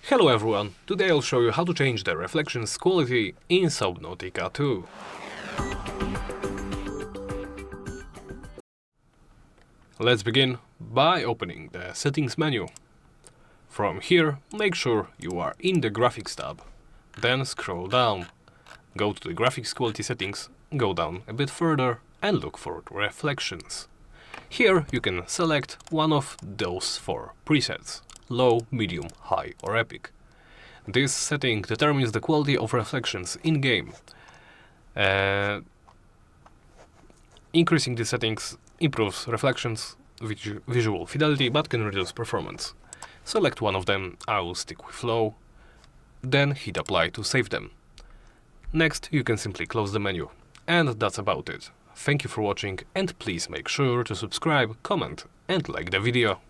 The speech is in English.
Hello everyone, today I'll show you how to change the reflections quality in Subnautica 2. Let's begin by opening the settings menu. From here, make sure you are in the graphics tab. Then scroll down. Go to the graphics quality settings, go down a bit further and look for reflections. Here you can select one of those four presets: low, medium, high or epic. This setting determines the quality of reflections in-game. Increasing the settings improves reflections, visual fidelity, but can reduce performance. Select one of them, I will stick with low, then hit apply to save them. Next you can simply close the menu. And that's about it. Thank you for watching and please make sure to subscribe, comment and like the video.